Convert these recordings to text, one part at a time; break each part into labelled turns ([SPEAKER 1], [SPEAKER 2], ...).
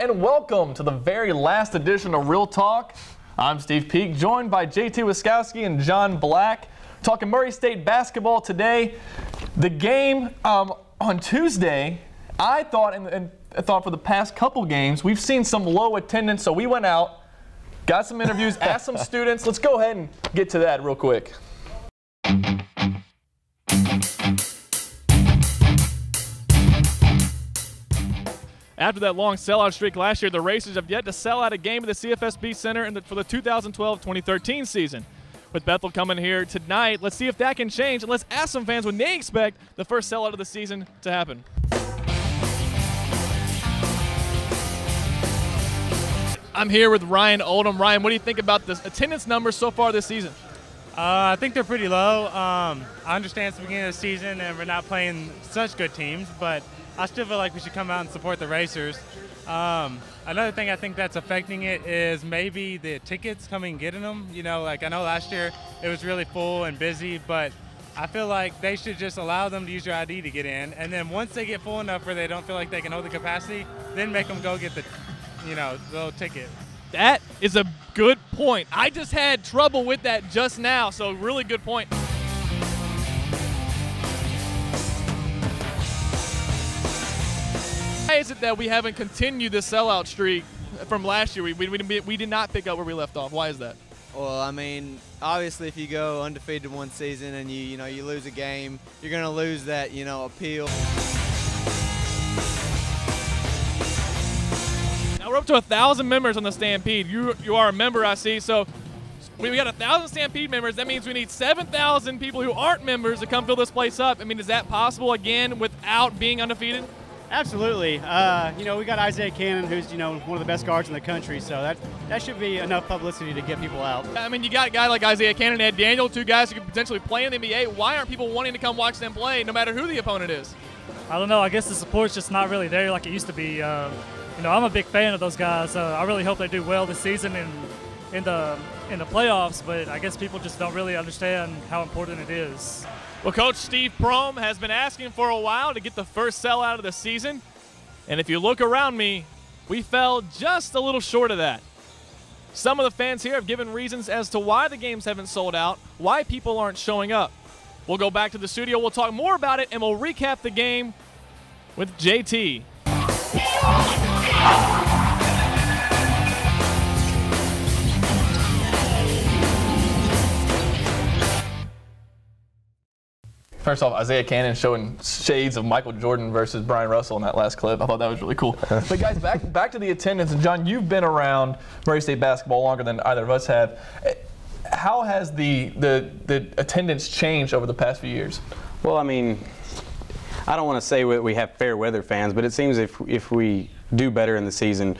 [SPEAKER 1] and welcome to the very last edition of Real Talk. I'm Steve Peak, joined by JT Wiskowski and John Black. Talking Murray State basketball today. The game on Tuesday, I thought, and I thought for the past couple games, we've seen some low attendance, so we went out, got some interviews, asked some students. Let's go ahead and get to that real quick.
[SPEAKER 2] After that long sellout streak last year, the Racers have yet to sell out a game at the CFSB Center for the 2012-2013 season. With Bethel coming here tonight, let's see if that can change, and let's ask some fans when they expect the first sellout of the season to happen. I'm here with Ryan Oldham. Ryan, what do you think about the attendance numbers so far this season?
[SPEAKER 3] I think they're pretty low. I understand it's the beginning of the season and we're not playing such good teams, but I still feel like we should come out and support the Racers. Another thing I think that's affecting it is maybe the tickets coming and getting them. You know, like I know last year it was really full and busy, but I feel like they should just allow them to use your ID to get in. And then once they get full enough where they don't feel like they can hold the capacity, then make them go get the, the little ticket.
[SPEAKER 2] That is a good point. I just had trouble with that just now, so really good point. Why is it that we haven't continued this sellout streak from last year? We did not pick up where we left off. Why is that?
[SPEAKER 4] Well, I mean, obviously if you go undefeated one season and you lose a game, you're going to lose that, appeal.
[SPEAKER 2] Now we're up to 1,000 members on the Stampede. You are a member, I see. So we got 1,000 Stampede members. That means we need 7,000 people who aren't members to come fill this place up. I mean, is that possible again without being undefeated?
[SPEAKER 5] Absolutely. We got Isaiah Cannon, who's one of the best guards in the country, so that should be enough publicity to get people out.
[SPEAKER 2] I mean, you got a guy like Isaiah Cannon and Ed Daniel, two guys who could potentially play in the NBA. Why aren't people wanting to come watch them play, no matter who the opponent is?
[SPEAKER 6] I don't know. I guess the support's just not really there like it used to be. I'm a big fan of those guys. I really hope they do well this season in the playoffs, but I guess people just don't really understand how important it is.
[SPEAKER 2] Well, Coach Steve Prohm has been asking for a while to get the first sellout of the season. And if you look around me, we fell just a little short of that. Some of the fans here have given reasons as to why the games haven't sold out, why people aren't showing up. We'll go back to the studio, we'll talk more about it, and we'll recap the game with JT.
[SPEAKER 1] First off, Isaiah Cannon showing shades of Michael Jordan versus Brian Russell in that last clip. I thought that was really cool. But guys, back to the attendance. And John, you've been around Murray State basketball longer than either of us have. How has the attendance changed over the past few years?
[SPEAKER 7] Well, I mean, I don't want to say we have fair weather fans, but it seems if we do better in the season,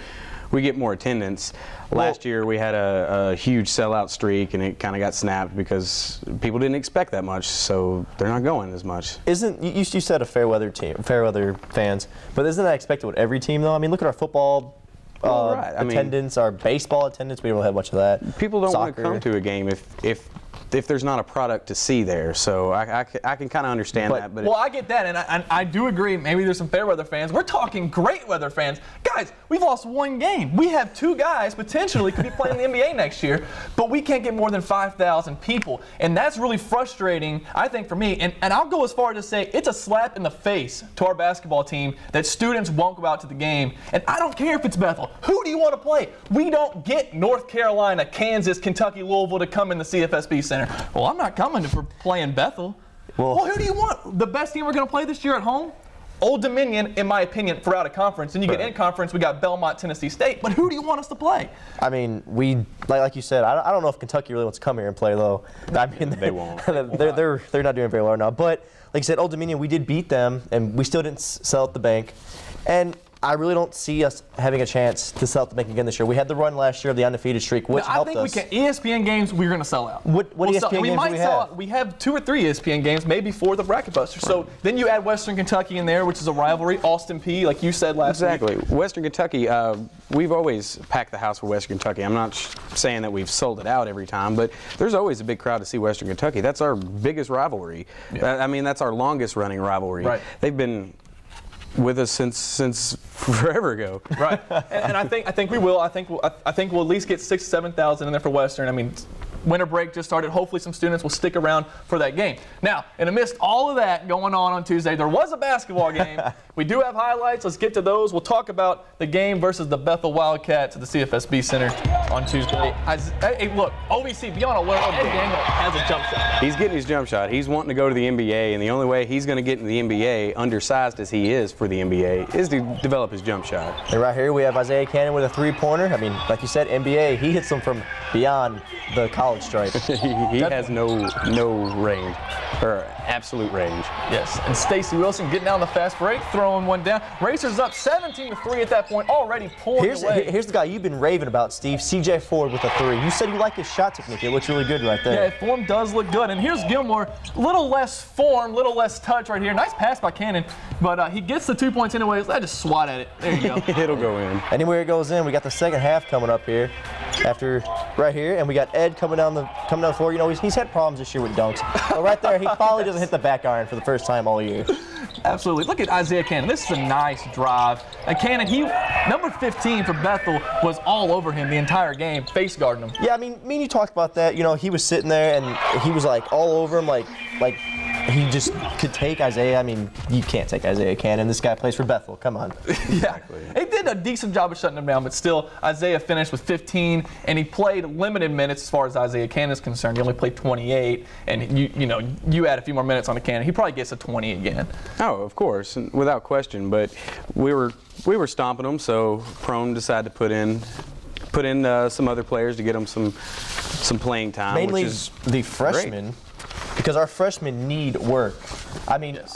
[SPEAKER 7] we get more attendance. Last year we had a huge sellout streak, and it kind of got snapped because people didn't expect that much, so they're not going as much.
[SPEAKER 8] You said a fair weather team, fair weather fans, but isn't that expected with every team though? I mean, look at our football attendance, our baseball attendance. We don't have much of that.
[SPEAKER 7] People don't want to come to a game if there's not a product to see there, so I can kind of understand that. But
[SPEAKER 1] well, I get that, and I do agree. Maybe there's some fair weather fans. We're talking great weather fans. Guys, we've lost one game. We have two guys potentially could be playing in the NBA next year, but we can't get more than 5,000 people, and that's really frustrating, I think, for me. And I'll go as far as to say it's a slap in the face to our basketball team that students won't go out to the game. And I don't care if it's Bethel. Who do you want to play? We don't get North Carolina, Kansas, Kentucky, Louisville to come in the CFSB Center. Well, I'm not coming for playing Bethel. Well, who do you want? The best team we're going to play this year at home? Old Dominion, in my opinion, for out of conference. And you get in conference, we got Belmont, Tennessee State. But who do you want us to play?
[SPEAKER 8] I mean, like you said, I don't know if Kentucky really wants to come here and play, though. I mean,
[SPEAKER 7] they won't.
[SPEAKER 8] They're not doing very well now. But like you said, Old Dominion, we did beat them, and we still didn't sell at the bank. And I really don't see us having a chance to sell at the bank again this year. We had the run last year of the undefeated streak, which helped us.
[SPEAKER 1] I think we can. ESPN games, we're going to sell out.
[SPEAKER 8] What ESPN games do we have?
[SPEAKER 1] We have 2 or 3 ESPN games, maybe 4 the Bracket Busters. So then you add Western Kentucky in there, which is a rivalry. Austin Peay, like you said last week.
[SPEAKER 7] Exactly. Western Kentucky, we've always packed the house for Western Kentucky. I'm not saying that we've sold it out every time, but there's always a big crowd to see Western Kentucky. That's our biggest rivalry. Yeah. I mean, that's our longest running rivalry.
[SPEAKER 1] Right.
[SPEAKER 7] They've been with us since forever ago.
[SPEAKER 1] Right, and I think we will. I think we'll at least get 6,000 to 7,000 in there for Western. I mean, winter break just started. Hopefully some students will stick around for that game. Now, in the midst of all of that going on Tuesday, there was a basketball game. We do have highlights. Let's get to those. We'll talk about the game versus the Bethel Wildcats at the CFSB Center on Tuesday. Hey, look, OVC, be on alert. Ed Daniel has a jump shot.
[SPEAKER 7] He's getting his jump shot. He's wanting to go to the NBA, and the only way he's going to get into the NBA, undersized as he is for the NBA, is to develop his jump shot.
[SPEAKER 8] And right here we have Isaiah Cannon with a three-pointer. I mean, like you said, NBA, he hits them from beyond the college stripe.
[SPEAKER 7] he has no range, or absolute range.
[SPEAKER 1] Yes, and Stacy Wilson getting down the fast break, throwing one down. Racers up 17-3 at that point, already pulling away.
[SPEAKER 8] Here's the guy you've been raving about, Steve, CJ Ford with a three. You said you like his shot technique. It looks really good right there.
[SPEAKER 1] Yeah, form does look good. And here's Gilmore, little less form, little less touch right here. Nice pass by Cannon, but he gets the 2 points anyways. I just swat at it. There you go.
[SPEAKER 7] It'll go in.
[SPEAKER 8] Anywhere it goes in, we got the second half coming up here. After right here, and we got Ed coming down the floor. You know, he's had problems this year with dunks. But right there, he finally doesn't hit the back iron for the first time all year.
[SPEAKER 1] Absolutely. Look at Isaiah Cannon. This is a nice drive. And Cannon, number 15 for Bethel was all over him the entire game, face guarding him.
[SPEAKER 8] Yeah, I mean, me and you talked about that. You know, he was sitting there and he was like all over him, like he just could take Isaiah. I mean, you can't take Isaiah Cannon. This guy plays for Bethel. Come on.
[SPEAKER 1] Exactly. He did a decent job of shutting him down, but still, Isaiah finished with 15, and he played limited minutes as far as Isaiah Cannon is concerned. He only played 28, and you add a few more minutes on the Cannon, he probably gets a 20 again.
[SPEAKER 7] Oh, of course, without question. But we were stomping them, so Prone decided to put in some other players to get them some playing time.
[SPEAKER 8] Mainly
[SPEAKER 7] which is
[SPEAKER 8] the freshmen. Great. Because our freshmen need work. I mean, yes.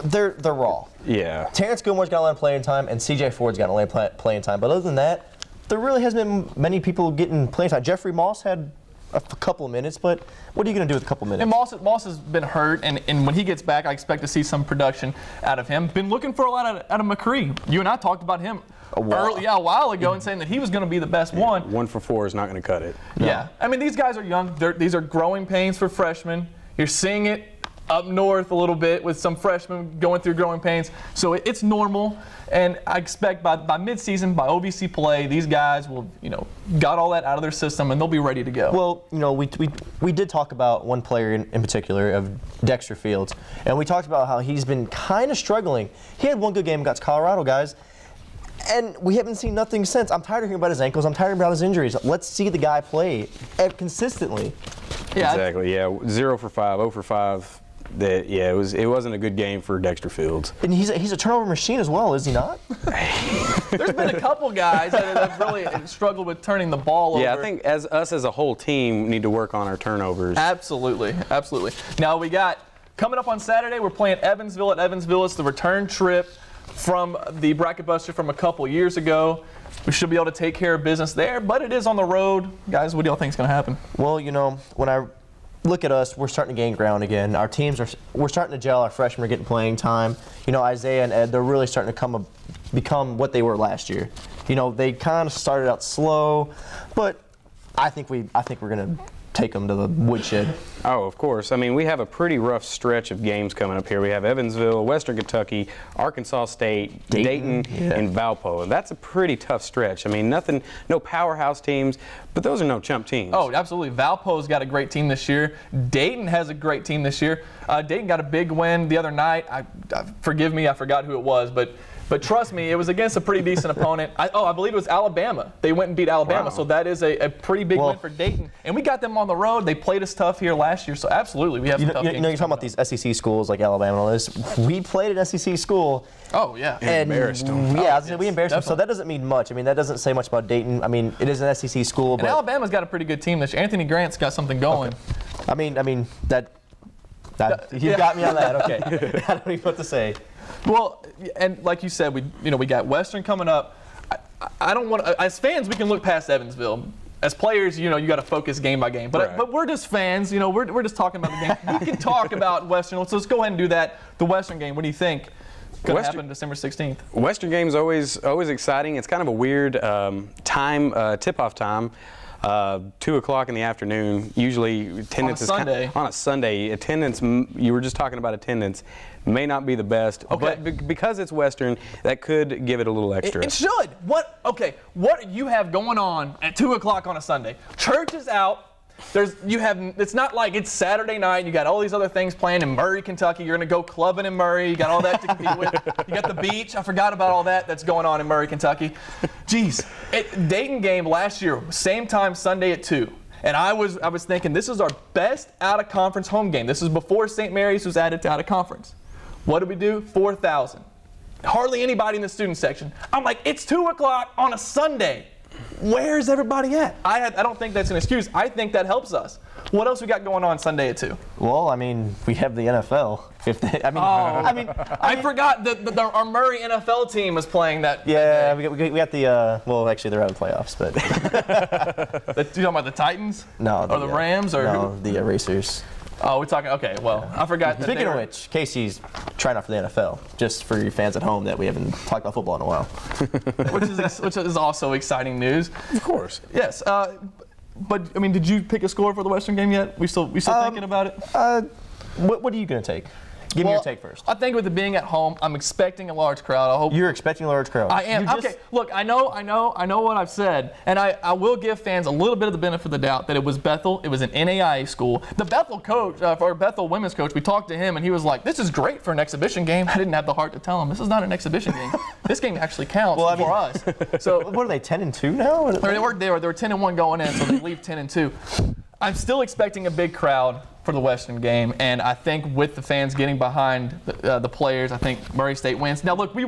[SPEAKER 8] They're raw.
[SPEAKER 7] Yeah.
[SPEAKER 8] Terrence Gilmore's got a lot of playing time, and CJ Ford's got a lot of playing time. But other than that, there really hasn't been many people getting playing time. Jeffrey Moss had a couple of minutes, but what are you going to do with a couple of minutes?
[SPEAKER 1] And Moss has been hurt, and when he gets back, I expect to see some production out of him. Been looking for a lot out of McCree. You and I talked about him a while ago and saying that he was going to be the best one.
[SPEAKER 7] 1 for 4 is not going to cut it.
[SPEAKER 1] No. Yeah. I mean, these guys are young. These are growing pains for freshmen. You're seeing it up north a little bit with some freshmen going through growing pains. So it's normal, and I expect by midseason, by OVC play, these guys will, got all that out of their system, and they'll be ready to go.
[SPEAKER 8] Well, we did talk about one player in particular, of Dexter Fields, and we talked about how he's been kind of struggling. He had one good game against Colorado, guys, and we haven't seen nothing since. I'm tired of hearing about his ankles. I'm tired of hearing about his injuries. Let's see the guy play consistently.
[SPEAKER 7] Yeah, exactly. Yeah, 0 for 5, 0 for 5. It wasn't a good game for Dexter Fields.
[SPEAKER 8] And he's a turnover machine as well, is he not?
[SPEAKER 1] There's been a couple guys that have really struggled with turning the ball over.
[SPEAKER 7] Yeah, I think as a whole team need to work on our turnovers.
[SPEAKER 1] Absolutely, absolutely. Now we got coming up on Saturday. We're playing Evansville at Evansville. It's the return trip from the bracket buster from a couple years ago. We should be able to take care of business there, but it is on the road. Guys, what do y'all think is going to happen?
[SPEAKER 8] Well, when I look at us, we're starting to gain ground again. Our teams we're starting to gel. Our freshmen are getting playing time. Isaiah and Ed, they're really starting to become what they were last year. They kind of started out slow, but I think we're going to take them to the woodshed.
[SPEAKER 7] Oh, of course. I mean, we have a pretty rough stretch of games coming up here. We have Evansville, Western Kentucky, Arkansas State, Dayton and Valpo. And that's a pretty tough stretch. I mean, no powerhouse teams, but those are no chump teams.
[SPEAKER 1] Oh, absolutely. Valpo's got a great team this year. Dayton has a great team this year. Dayton got a big win the other night. Forgive me, I forgot who it was, but trust me, it was against a pretty decent opponent. I believe it was Alabama. They went and beat Alabama, wow. So that is a pretty big win for Dayton. And we got them on the road. They played us tough here last year, so absolutely, we have some tough games.
[SPEAKER 8] You're talking about these SEC schools like Alabama and all this. We played an SEC school.
[SPEAKER 1] Oh, yeah.
[SPEAKER 8] And
[SPEAKER 7] embarrassed them.
[SPEAKER 8] Yeah, we embarrassed them, so that doesn't mean much. I mean, that doesn't say much about Dayton. I mean, it is an SEC school.
[SPEAKER 1] And Alabama's got a pretty good team this year. Anthony Grant's got something going.
[SPEAKER 8] Okay. I mean, you got me on that. Okay. I don't even know what to say.
[SPEAKER 1] Well, and like you said, we got Western coming up. I don't want as fans we can look past Evansville. As players, you got to focus game by game. But
[SPEAKER 7] right.
[SPEAKER 1] But we're just fans. We're just talking about the game. We can talk about Western. Let's go ahead and do that. The Western game. What do you think? Going to happen December 16th.
[SPEAKER 7] Western game's always exciting. It's kind of a weird tip-off time. 2 o'clock in the afternoon. Usually attendance
[SPEAKER 1] On a Sunday.
[SPEAKER 7] Attendance. You were just talking about attendance. May not be the best, but because it's Western, that could give it a little extra.
[SPEAKER 1] It should. What do you have going on at 2 o'clock on a Sunday? Church is out. It's not like it's Saturday night. You got all these other things playing in Murray, Kentucky. You're going to go clubbing in Murray. You got all that to compete with. You got the beach. I forgot about all that's going on in Murray, Kentucky. Jeez. Dayton game last year, same time, Sunday at 2. And I was thinking this is our best out-of-conference home game. This is before St. Mary's was added to out-of-conference. What did we do? 4,000. Hardly anybody in the student section. I'm like, it's 2 o'clock on a Sunday. Where's everybody at? I don't think that's an excuse. I think that helps us. What else we got going on Sunday at 2?
[SPEAKER 8] Well, I mean, we have the NFL. I
[SPEAKER 1] forgot that our Murray NFL team was playing that.
[SPEAKER 8] Yeah, we got the. Well, actually, they're out of the playoffs, but.
[SPEAKER 1] You talking about the Titans?
[SPEAKER 8] No.
[SPEAKER 1] Or the Rams? Or
[SPEAKER 8] no, the Racers.
[SPEAKER 1] Oh, we're talking. Okay, well, I forgot.
[SPEAKER 8] Speaking of which, Casey's trying out for the NFL. Just for your fans at home, that we haven't talked about football in a while.
[SPEAKER 1] which is also exciting news.
[SPEAKER 7] Of course.
[SPEAKER 1] Yes. But I mean, did you pick a score for the Western game yet? We still thinking about it?
[SPEAKER 8] What are you going to take? Give me your take first.
[SPEAKER 1] I think with it being at home, I'm expecting a large crowd. I hope
[SPEAKER 8] you're expecting a large crowd.
[SPEAKER 1] I am. Okay, look, I know what I've said, and I will give fans a little bit of the benefit of the doubt that it was Bethel. It was an NAIA school. The Bethel coach, our Bethel women's coach, we talked to him, and he was like, "This is great for an exhibition game." I didn't have the heart to tell him this is not an exhibition game. This game actually counts for us. So
[SPEAKER 8] what are they, 10-2 now?
[SPEAKER 1] They were 10-1 going in, so they leave 10-2. I'm still expecting a big crowd for the Western game, and I think with the fans getting behind the players, I think Murray State wins. Now, look, we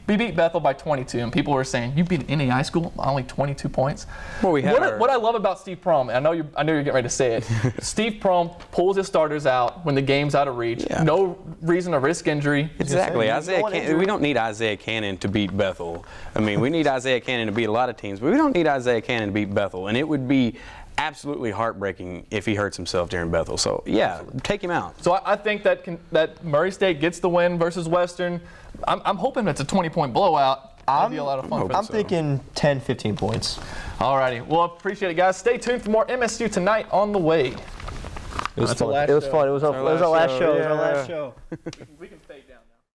[SPEAKER 1] beat Bethel by 22, and people were saying, "You beat an NAIA school only 22 points."
[SPEAKER 7] Well,
[SPEAKER 1] what I love about Steve Prohm, and I know you're getting ready to say it. Steve Prohm pulls his starters out when the game's out of reach. Yeah. No reason to risk injury.
[SPEAKER 7] Exactly. We don't need Isaiah Cannon to beat Bethel. I mean, we need Isaiah Cannon to beat a lot of teams, but we don't need Isaiah Cannon to beat Bethel, and it would be absolutely heartbreaking if he hurts himself during Bethel. So yeah, take him out.
[SPEAKER 1] So I think that Murray State gets the win versus Western. I'm hoping it's a 20-point blowout. That'd be a lot of fun.
[SPEAKER 8] I'm thinking 10, 15 points.
[SPEAKER 1] Alrighty, well, appreciate it, guys. Stay tuned for more MSU Tonight on the way.
[SPEAKER 8] It was fun. It was fun. It was our last show.
[SPEAKER 1] We can fade down.